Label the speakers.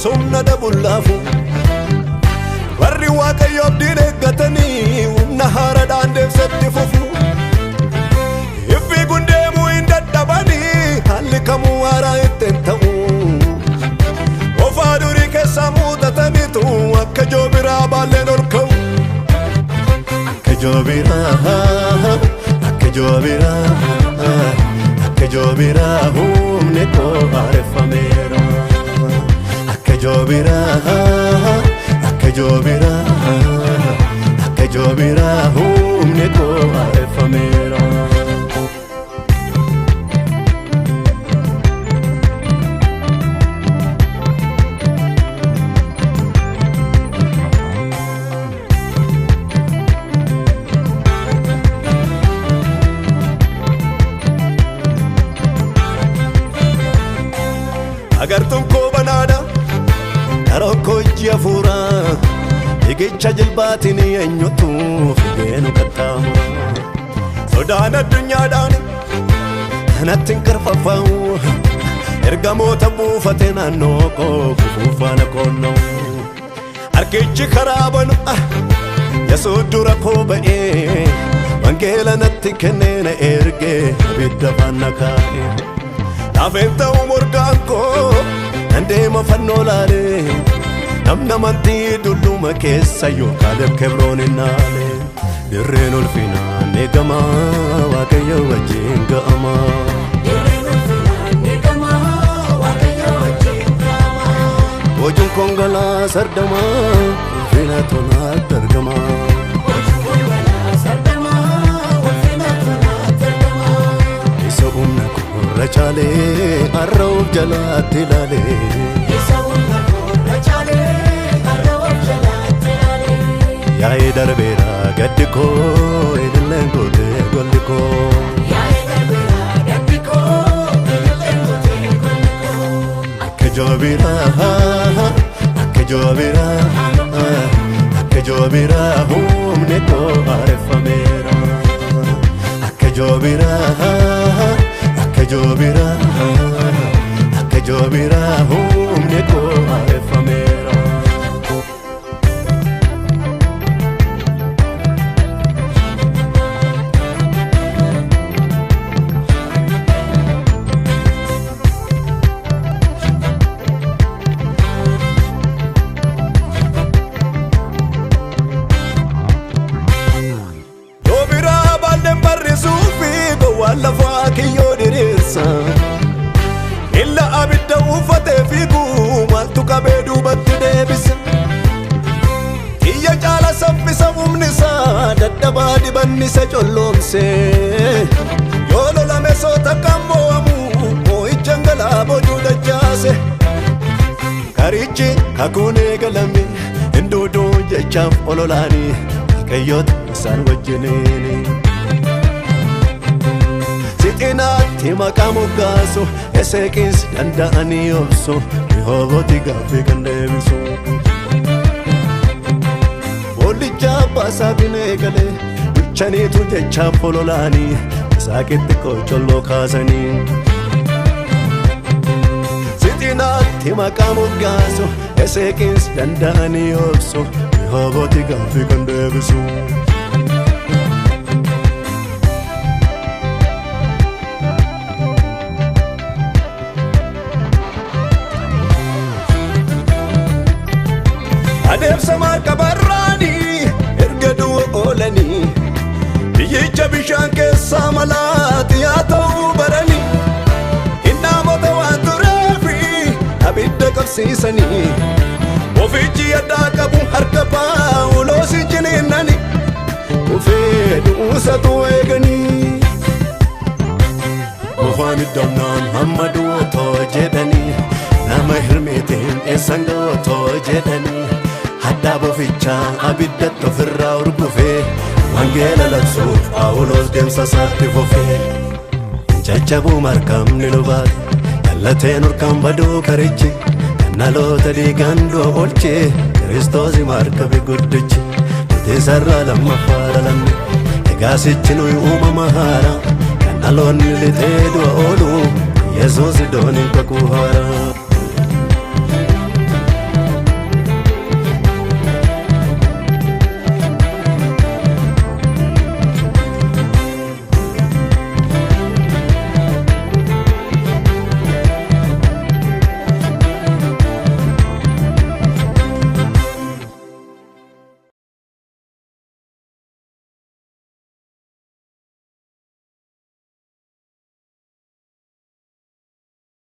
Speaker 1: Somna da bullafu warri waaqayyo abdiine gatani nahara daandef setti fufu ifi gundeemu indadhabani halli kamu wara itten ta'u ofaa durii keessa muuxatanitu akka joobira baalleen ol ka'u akka joobira humne koo areeffameera Akajobira humne koo areeffameera agartuun koo banaadha Aroko jafura Igicha jilbaatini eenyutu figeenu qaxxaamu Sodaan addunyaadhaan kanatti hin karfafaa'u Ergamoota buufate naannoo koo kufuufaana koonna'u Harkichi karaa banu Yesuus dura koo ba'ee Wangeela natti kennee na ergee abidda faana kaa'e Laafeen ta'u morgaan koo Andeema fannoo laalee namna mantii dulluma keessa yookaan kebroon innaale dirreen ulfinaan eegama waaqayyo wajjin ga'ama dirreen ulfinaan eegama waaqayyo wajjin ga'ama hojiin kongalaa sardama ulfina tonaatti argama hojiin kongalaa sardama ulfina tonaatti argama isa humna kurra chaalee arroof jalaatti ilaalee Yaa'ee darbeera gaddi koo ililleen gootee golli koo Yaa'ee darbeera gaddi koo ililleen gootee golli koo Akka joobira humne koo areeffameera Akka joobira humne koo areeffameera Lafaa kiyyoo diriirsa illa abidda uffatee fiigu maaltu qabee duubatti deebisa Iyya caala saffisa humnisaa daddabaa dibannisa colloomse yoo lolame soota kan moo'amu moo'ichaan galaa boojuu dachaase Karichi kakuun eegalame hinduuduu jechaaf ololaanii Waaqayyoota isaan wajjiniini Sitinaatti maqaa moggaasu eseeqis danda'anii obsu Rihoobooti gaaffii kan deebisu Boollicha abbaasaa bineegalee bulchaniitu jechaaf ololaanii Isaaqitti qocholloo kaasanii Sitinaatti maqaa moggaasu eseeqis danda'anii obsu Rihoobooti gaaffii kan deebisu Adeemsa marka barraani erga du'a oolanii biyyicha bishaan keessaa malaati haa ta'uu barani Innaamota afaan iddoonan hamma du'ootoo jedhanii nama hirmeetiin eessangootoo jedhanii haddaa bofichaa abiddatti ofirraa urgufee wangeela labsuuf Phaawulos deemsa isaatti fufee jajjabuu markabni nu baate jallateen urkaan baduu karichi kannaloota dhiigaan du'a oolchee Kiristoosi markabi guddichi nuti isarraa lammaffaa dhalanne egaa sichi nuyi uumama haaraa kannaloonni lixee du'a oolu Yesuus dooniin kakuu haaraa.